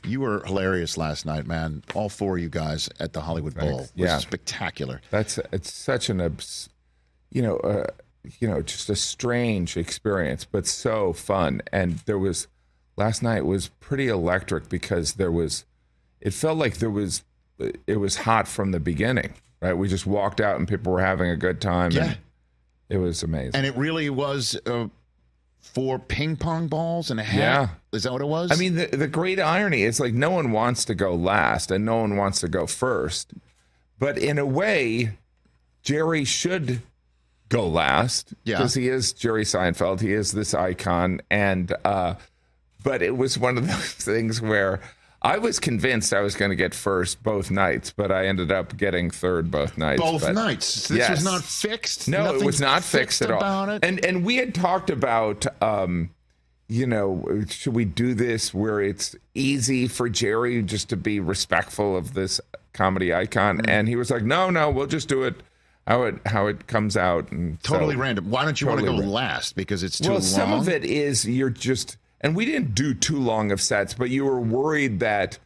You were hilarious last night, man. All four of you guys at the Hollywood Bowl was spectacular. It's such an, just a strange experience, but so fun. And last night was pretty electric because it felt like it was hot from the beginning, right? We just walked out and people were having a good time. Yeah. And it was amazing. And it really was 4 ping pong balls and a hat. Yeah. Is that what it was? I mean, the great irony is like no one wants to go last and no one wants to go first. But in a way, Jerry should go last because he is Jerry Seinfeld. He is this icon. And but it was one of those things where I was convinced I was going to get first both nights, but I ended up getting third both nights. Both nights? This was not fixed? No, Nothing it was not fixed at all. About it? And we had talked about, should we do this where it's easy for Jerry just to be respectful of this comedy icon? Mm-hmm. And he was like, no, we'll just do it how it comes out. And totally random. Why don't you want to go last? Because it's too long? Well, some of it is you're just... And we didn't do too long of sets, but you were worried that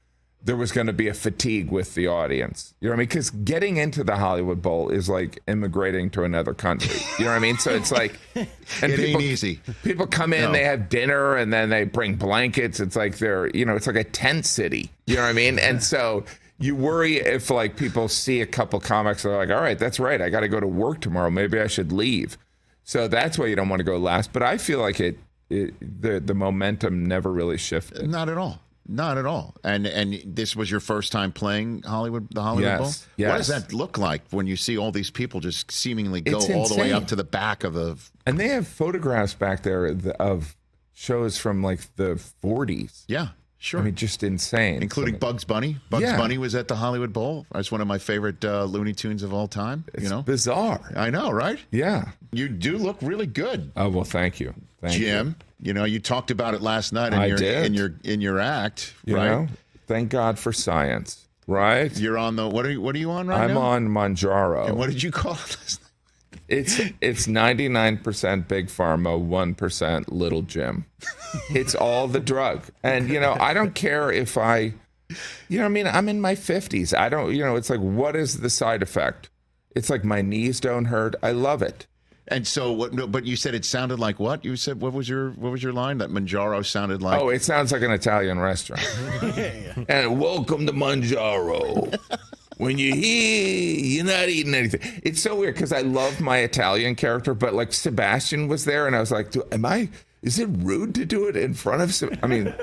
there was going to be a fatigue with the audience. You know what I mean? Because getting into the Hollywood Bowl is like immigrating to another country. You know what I mean? So it's like... And it ain't easy. People come in, they have dinner, and then they bring blankets. It's like it's like a tent city. You know what I mean? And so you worry if like people see a couple comics, they're like, all right, that's right. I got to go to work tomorrow. Maybe I should leave. So that's why you don't want to go last. But I feel like the momentum never really shifted. Not at all. And this was your first time playing the Hollywood Bowl? Yes. What does that look like when you see all these people just seemingly go all the way up to the back of the... And they have photographs back there of shows from like the 40s. Yeah, sure. I mean, just insane. Including Bugs Bunny. Bugs Bunny was at the Hollywood Bowl. That's one of my favorite Looney Tunes of all time. It's bizarre. I know, right? Yeah. You do look really good. Oh, well, thank you. Jim, you talked about it last night in your act, right? Thank God for science, right? You're on the what are you on right now? I'm on Manjaro. And what did you call it last night? It's 99% Big Pharma, 1% Little Jim. It's all the drug. And I don't care if I'm in my 50s. I don't, it's like, what is the side effect? It's like my knees don't hurt. I love it. And so, but you said it sounded like what? You said what was your line? That Manjaro sounded like. Oh, it sounds like an Italian restaurant. And welcome to Manjaro. When you hear, you're not eating anything. It's so weird because I love my Italian character, but like Sebastian was there, and I was like, is it rude to do it in front of? I mean,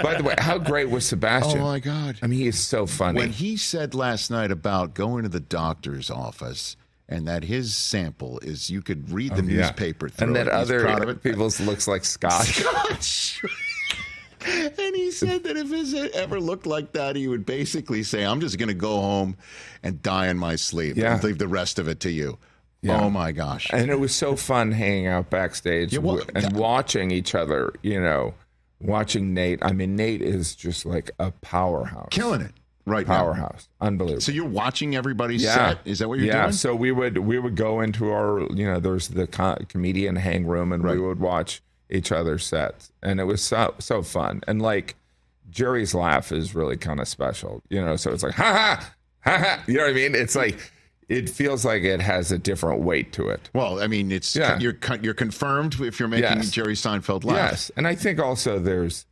by the way, how great was Sebastian? Oh my God! I mean, he is so funny. When he said last night about going to the doctor's office. And that his sample is you could read the newspaper through and that it. other people's looks like scotch. And he said that if his ever looked like that, he would basically say, I'm just going to go home and die in my sleep and leave the rest of it to you. Yeah. Oh, my gosh. And it was so fun hanging out backstage and watching each other, watching Nate. I mean, Nate is just like a powerhouse. Killing it. Right powerhouse. Now. Unbelievable. So you're watching everybody's set? Is that what you're doing? Yeah, so we would go into our, there's the comedian hang room, and we would watch each other's sets. And it was so fun. And like Jerry's laugh is really kind of special, so it's like, ha ha, ha ha. You know what I mean? It's like, it feels like it has a different weight to it. Well, I mean, it's you're confirmed if you're making Jerry Seinfeld laugh. Yes. And I think also there's,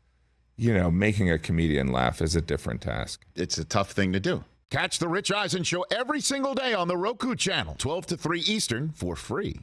making a comedian laugh is a different task. It's a tough thing to do. Catch the Rich Eisen Show every single day on the Roku channel, 12 to 3 Eastern, for free.